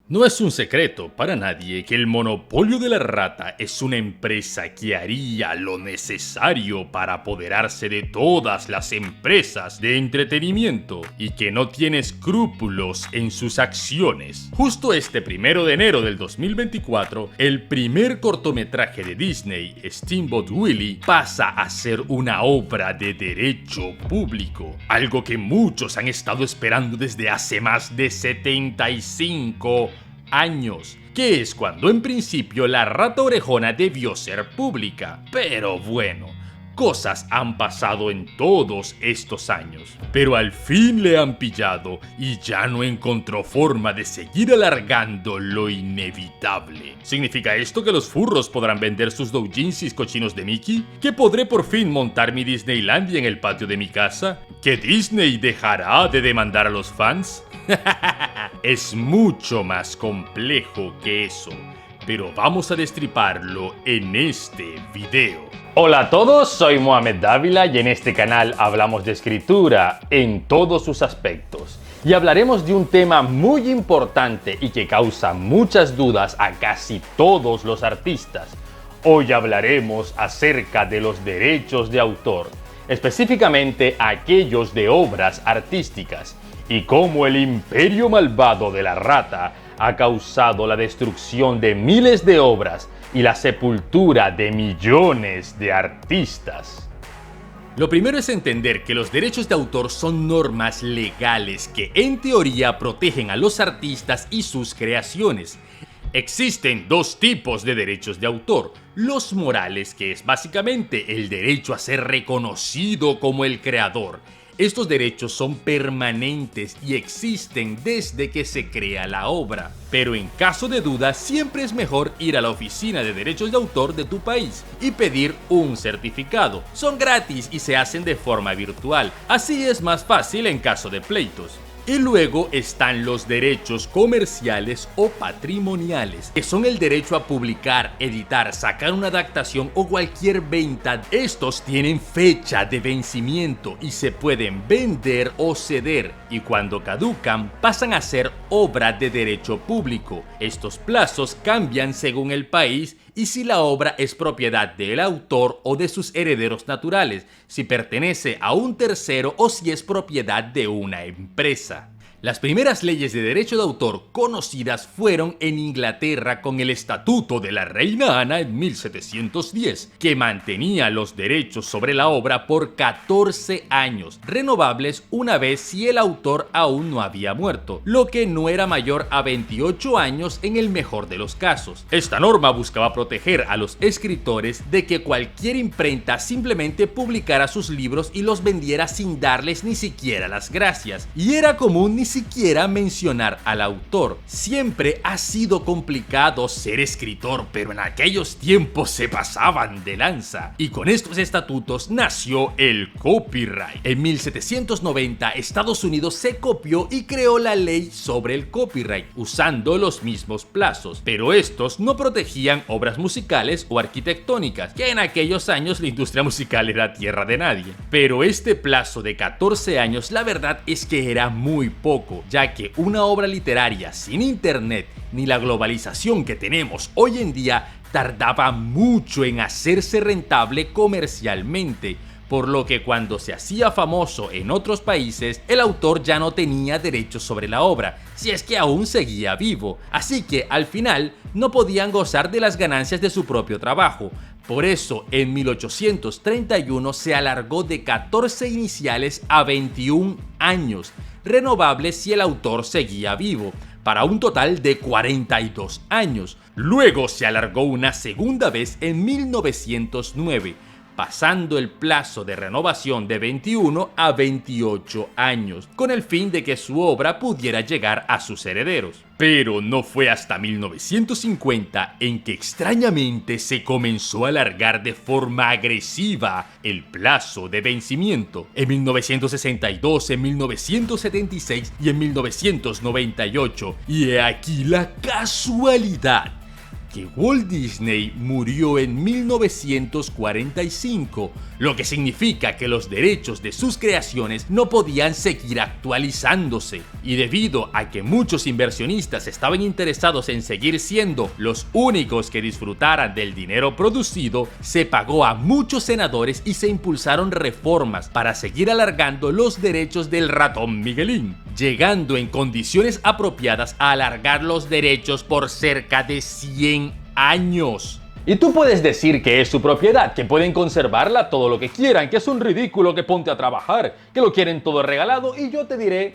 No es un secreto para nadie que el monopolio de la rata es una empresa que haría lo necesario para apoderarse de todas las empresas de entretenimiento y que no tiene escrúpulos en sus acciones. Justo este 1 de enero del 2024, el primer cortometraje de Disney, Steamboat Willie, pasa a ser una obra de derecho público, algo que muchos han estado esperando desde hace más de 75 años, que es cuando en principio la rata orejona debió ser pública. Pero bueno, cosas han pasado en todos estos años, pero al fin le han pillado y ya no encontró forma de seguir alargando lo inevitable. ¿Significa esto que los furros podrán vender sus doujinsis cochinos de Mickey? ¿Que podré por fin montar mi Disneylandia en el patio de mi casa? ¿Que Disney dejará de demandar a los fans? Es mucho más complejo que eso, pero vamos a destriparlo en este video. Hola a todos, soy Mohamed Dávila y en este canal hablamos de escritura en todos sus aspectos. Y hablaremos de un tema muy importante y que causa muchas dudas a casi todos los artistas. Hoy hablaremos acerca de los derechos de autor, específicamente aquellos de obras artísticas, y cómo el imperio malvado de la rata ha causado la destrucción de miles de obras y la sepultura de millones de artistas. Lo primero es entender que los derechos de autor son normas legales que en teoría protegen a los artistas y sus creaciones. Existen dos tipos de derechos de autor: los morales, que es básicamente el derecho a ser reconocido como el creador. Estos derechos son permanentes y existen desde que se crea la obra, pero en caso de duda siempre es mejor ir a la oficina de derechos de autor de tu país y pedir un certificado. Son gratis y se hacen de forma virtual, así es más fácil en caso de pleitos. Y luego están los derechos comerciales o patrimoniales, que son el derecho a publicar, editar, sacar una adaptación o cualquier venta. Estos tienen fecha de vencimiento y se pueden vender o ceder, y cuando caducan pasan a ser obra de derecho público. Estos plazos cambian según el país y si la obra es propiedad del autor o de sus herederos naturales, si pertenece a un tercero o si es propiedad de una empresa. Las primeras leyes de derecho de autor conocidas fueron en Inglaterra con el Estatuto de la Reina Ana en 1710, que mantenía los derechos sobre la obra por 14 años, renovables una vez si el autor aún no había muerto, lo que no era mayor a 28 años en el mejor de los casos. Esta norma buscaba proteger a los escritores de que cualquier imprenta simplemente publicara sus libros y los vendiera sin darles ni siquiera las gracias, y era común ni siquiera mencionar al autor. Siempre ha sido complicado ser escritor, pero en aquellos tiempos se pasaban de lanza, y con estos estatutos nació el copyright. En 1790 Estados Unidos se copió y creó la ley sobre el copyright, usando los mismos plazos, pero estos no protegían obras musicales o arquitectónicas, que en aquellos años la industria musical era tierra de nadie. Pero este plazo de 14 años la verdad es que era muy poco, ya que una obra literaria sin internet ni la globalización que tenemos hoy en día tardaba mucho en hacerse rentable comercialmente, por lo que cuando se hacía famoso en otros países, el autor ya no tenía derechos sobre la obra, si es que aún seguía vivo, así que al final no podían gozar de las ganancias de su propio trabajo. Por eso, en 1831 se alargó de 14 iniciales a 21 años, renovables si el autor seguía vivo, para un total de 42 años. Luego se alargó una segunda vez en 1909, pasando el plazo de renovación de 21 a 28 años, con el fin de que su obra pudiera llegar a sus herederos. Pero no fue hasta 1950 en que extrañamente se comenzó a alargar de forma agresiva el plazo de vencimiento. En 1962, en 1976 y en 1998. Y he aquí la casualidad. que Walt Disney murió en 1945, lo que significa que los derechos de sus creaciones no podían seguir actualizándose. Y debido a que muchos inversionistas estaban interesados en seguir siendo los únicos que disfrutaran del dinero producido, se pagó a muchos senadores y se impulsaron reformas para seguir alargando los derechos del ratón Miguelín, llegando en condiciones apropiadas a alargar los derechos por cerca de 100 años. Y tú puedes decir que es su propiedad, que pueden conservarla todo lo que quieran, que es un ridículo, que ponte a trabajar, que lo quieren todo regalado, y yo te diré,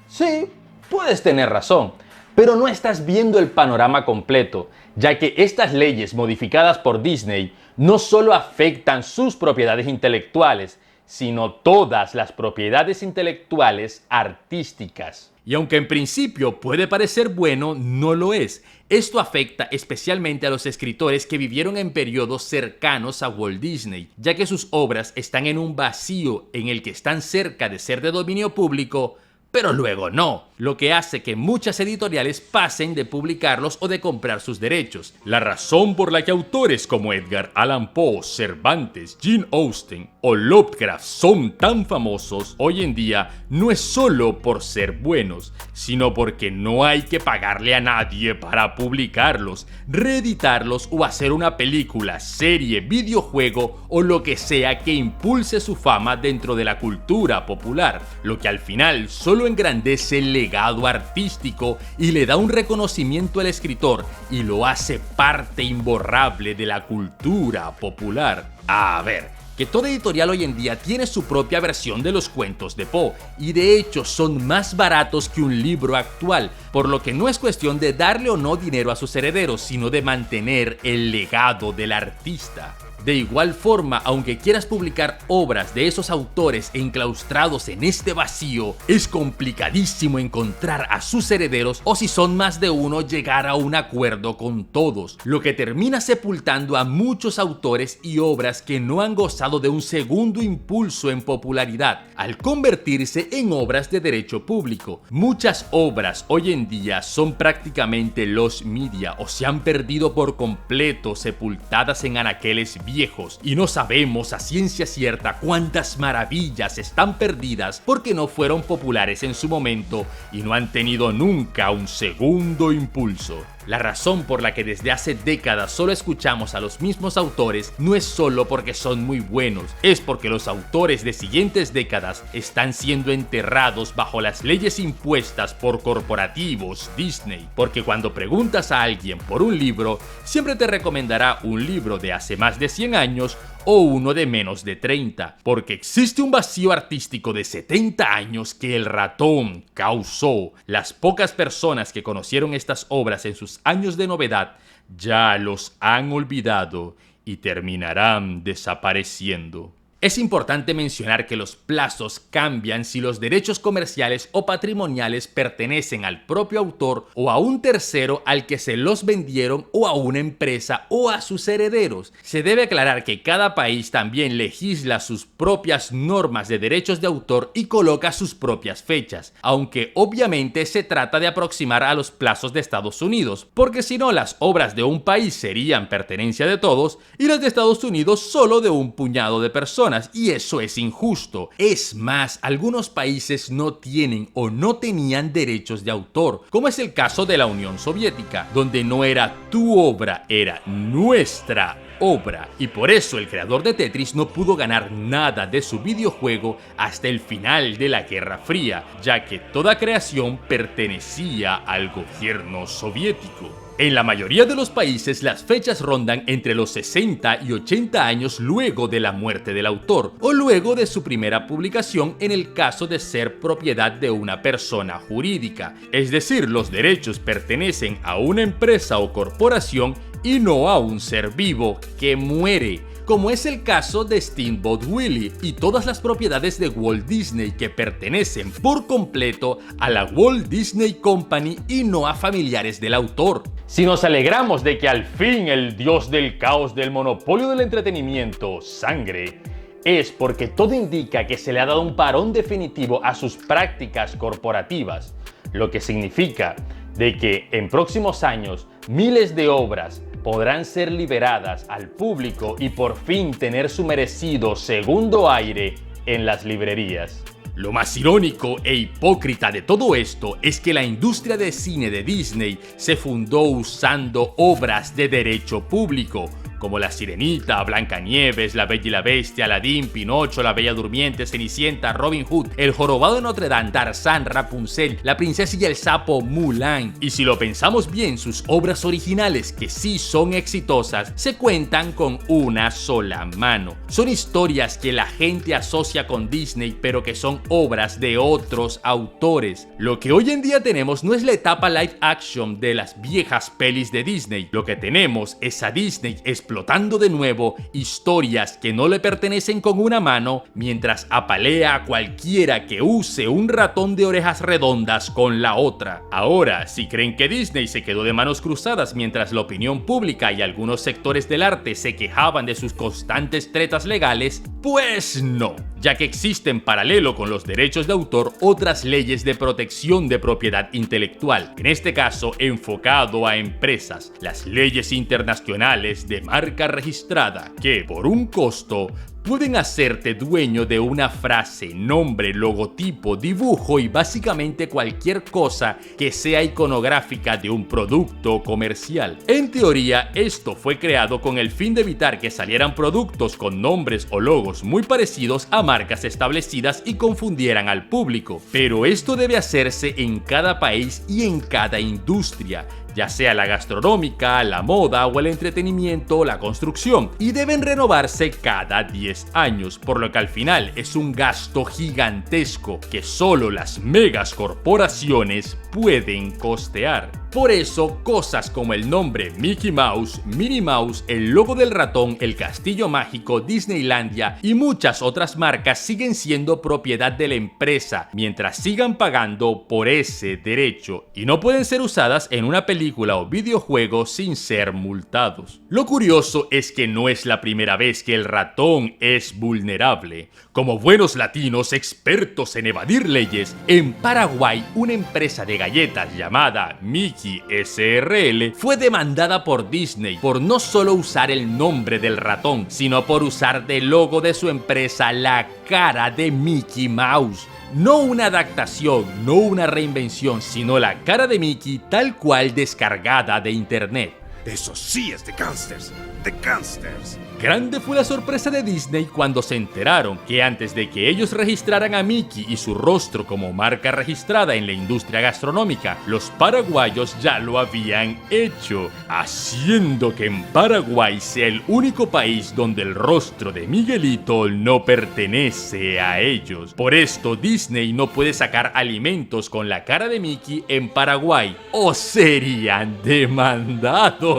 sí, puedes tener razón, pero no estás viendo el panorama completo, ya que estas leyes modificadas por Disney no solo afectan sus propiedades intelectuales, sino todas las propiedades intelectuales artísticas. Y aunque en principio puede parecer bueno, no lo es. Esto afecta especialmente a los escritores que vivieron en periodos cercanos a Walt Disney, ya que sus obras están en un vacío en el que están cerca de ser de dominio público, pero luego no, lo que hace que muchas editoriales pasen de publicarlos o de comprar sus derechos. La razón por la que autores como Edgar Allan Poe, Cervantes, Jane Austen o Lovecraft son tan famosos hoy en día no es solo por ser buenos, sino porque no hay que pagarle a nadie para publicarlos, reeditarlos o hacer una película, serie, videojuego o lo que sea que impulse su fama dentro de la cultura popular, lo que al final solo engrandece el legado artístico y le da un reconocimiento al escritor y lo hace parte imborrable de la cultura popular. A ver, que toda editorial hoy en día tiene su propia versión de los cuentos de Poe y de hecho son más baratos que un libro actual, por lo que no es cuestión de darle o no dinero a sus herederos, sino de mantener el legado del artista. De igual forma, aunque quieras publicar obras de esos autores enclaustrados en este vacío, es complicadísimo encontrar a sus herederos o si son más de uno llegar a un acuerdo con todos, lo que termina sepultando a muchos autores y obras que no han gozado de un segundo impulso en popularidad, al convertirse en obras de derecho público. Muchas obras hoy en día son prácticamente lost media o se han perdido por completo, sepultadas en anaqueles viejos, y no sabemos a ciencia cierta cuántas maravillas están perdidas porque no fueron populares en su momento y no han tenido nunca un segundo impulso. La razón por la que desde hace décadas solo escuchamos a los mismos autores no es solo porque son muy buenos, es porque los autores de siguientes décadas están siendo enterrados bajo las leyes impuestas por corporativos Disney. Porque cuando preguntas a alguien por un libro, siempre te recomendará un libro de hace más de 100 años o uno de menos de 30, porque existe un vacío artístico de 70 años que el ratón causó. Las pocas personas que conocieron estas obras en sus años de novedad ya los han olvidado y terminarán desapareciendo. Es importante mencionar que los plazos cambian si los derechos comerciales o patrimoniales pertenecen al propio autor o a un tercero al que se los vendieron o a una empresa o a sus herederos. Se debe aclarar que cada país también legisla sus propias normas de derechos de autor y coloca sus propias fechas, aunque obviamente se trata de aproximar a los plazos de Estados Unidos, porque si no las obras de un país serían pertenencia de todos y las de Estados Unidos solo de un puñado de personas. Y eso es injusto. Es más, algunos países no tienen o no tenían derechos de autor, como es el caso de la Unión Soviética, donde no era tu obra, era nuestra obra. Y por eso el creador de Tetris no pudo ganar nada de su videojuego hasta el final de la Guerra Fría, ya que toda creación pertenecía al gobierno soviético. En la mayoría de los países las fechas rondan entre los 60 y 80 años luego de la muerte del autor o luego de su primera publicación en el caso de ser propiedad de una persona jurídica. Es decir, los derechos pertenecen a una empresa o corporación y no a un ser vivo que muere, como es el caso de Steamboat Willie y todas las propiedades de Walt Disney que pertenecen por completo a la Walt Disney Company y no a familiares del autor. Si nos alegramos de que al fin el dios del caos del monopolio del entretenimiento sangre, es porque todo indica que se le ha dado un parón definitivo a sus prácticas corporativas, lo que significa de que en próximos años miles de obras podrán ser liberadas al público y por fin tener su merecido segundo aire en las librerías. Lo más irónico e hipócrita de todo esto es que la industria de cine de Disney se fundó usando obras de derecho público, como La Sirenita, Blancanieves, La Bella y la Bestia, Aladín, Pinocho, La Bella Durmiente, Cenicienta, Robin Hood, El Jorobado de Notre Dame, Tarzán, Rapunzel, La Princesa y el Sapo, Mulan. Y si lo pensamos bien, sus obras originales, que sí son exitosas, se cuentan con una sola mano. Son historias que la gente asocia con Disney, pero que son obras de otros autores. Lo que hoy en día tenemos no es la etapa live action de las viejas pelis de Disney. Lo que tenemos es a Disney explotando de nuevo historias que no le pertenecen con una mano, mientras apalea a cualquiera que use un ratón de orejas redondas con la otra. Ahora, si creen que Disney se quedó de manos cruzadas mientras la opinión pública y algunos sectores del arte se quejaban de sus constantes tretas legales, pues no, ya que existen en paralelo con los derechos de autor otras leyes de protección de propiedad intelectual, en este caso enfocado a empresas, las leyes internacionales de marca registrada, que por un costo pueden hacerte dueño de una frase, nombre, logotipo, dibujo y básicamente cualquier cosa que sea iconográfica de un producto comercial. En teoría, esto fue creado con el fin de evitar que salieran productos con nombres o logos muy parecidos a marcas establecidas y confundieran al público. Pero esto debe hacerse en cada país y en cada industria, ya sea la gastronómica, la moda o el entretenimiento o la construcción, y deben renovarse cada 10 años, por lo que al final es un gasto gigantesco que solo las megas corporaciones pueden costear. Por eso, cosas como el nombre Mickey Mouse, Minnie Mouse, el logo del ratón, el castillo mágico, Disneylandia y muchas otras marcas siguen siendo propiedad de la empresa mientras sigan pagando por ese derecho y no pueden ser usadas en una película o videojuego sin ser multados. Lo curioso es que no es la primera vez que el ratón es vulnerable. Como buenos latinos expertos en evadir leyes, en Paraguay una empresa de galletas llamada Mickey SRL fue demandada por Disney por no solo usar el nombre del ratón, sino por usar de logo de su empresa la cara de Mickey Mouse. No una adaptación, no una reinvención, sino la cara de Mickey tal cual descargada de internet. Eso sí es de gángsters, de gángsters. Grande fue la sorpresa de Disney cuando se enteraron que antes de que ellos registraran a Mickey y su rostro como marca registrada en la industria gastronómica, los paraguayos ya lo habían hecho, haciendo que en Paraguay sea el único país donde el rostro de Miguelito no pertenece a ellos. Por esto Disney no puede sacar alimentos con la cara de Mickey en Paraguay o serían demandados.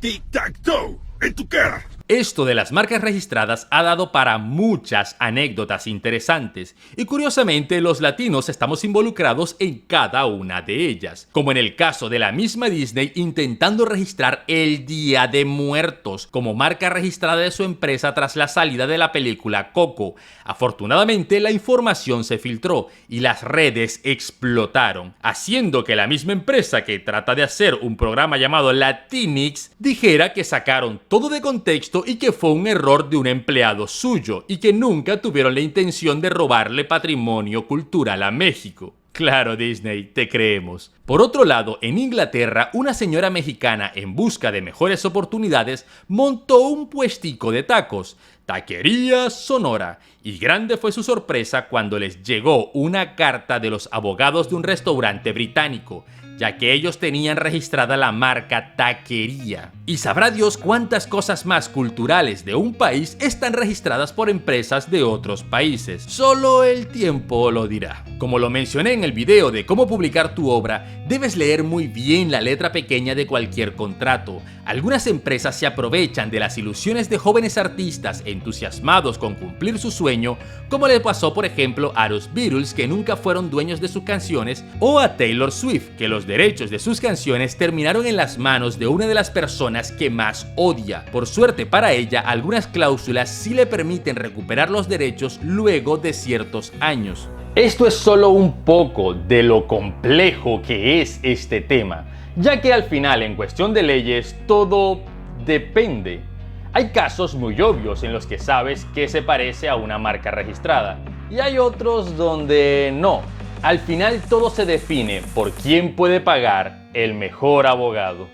Tic-tac-toe, en tu cara. Esto de las marcas registradas ha dado para muchas anécdotas interesantes y curiosamente los latinos estamos involucrados en cada una de ellas, como en el caso de la misma Disney intentando registrar el Día de Muertos como marca registrada de su empresa tras la salida de la película Coco. Afortunadamente la información se filtró y las redes explotaron, haciendo que la misma empresa que trata de hacer un programa llamado Latinx dijera que sacaron todo de contexto y que fue un error de un empleado suyo y que nunca tuvieron la intención de robarle patrimonio cultural a México. Claro, Disney, te creemos. Por otro lado, en Inglaterra, una señora mexicana en busca de mejores oportunidades montó un puestico de tacos, Taquería Sonora, y grande fue su sorpresa cuando les llegó una carta de los abogados de un restaurante británico, ya que ellos tenían registrada la marca Taquería. Y sabrá Dios cuántas cosas más culturales de un país están registradas por empresas de otros países. Solo el tiempo lo dirá. Como lo mencioné en el video de cómo publicar tu obra, debes leer muy bien la letra pequeña de cualquier contrato. Algunas empresas se aprovechan de las ilusiones de jóvenes artistas entusiasmados con cumplir su sueño, como le pasó por ejemplo a los Beatles, que nunca fueron dueños de sus canciones, o a Taylor Swift, que los derechos de sus canciones terminaron en las manos de una de las personas que más odia. Por suerte para ella, algunas cláusulas sí le permiten recuperar los derechos luego de ciertos años. Esto es solo un poco de lo complejo que es este tema. ya que al final en cuestión de leyes todo depende. Hay casos muy obvios en los que sabes que se parece a una marca registrada y hay otros donde no. Al final todo se define por quién puede pagar el mejor abogado.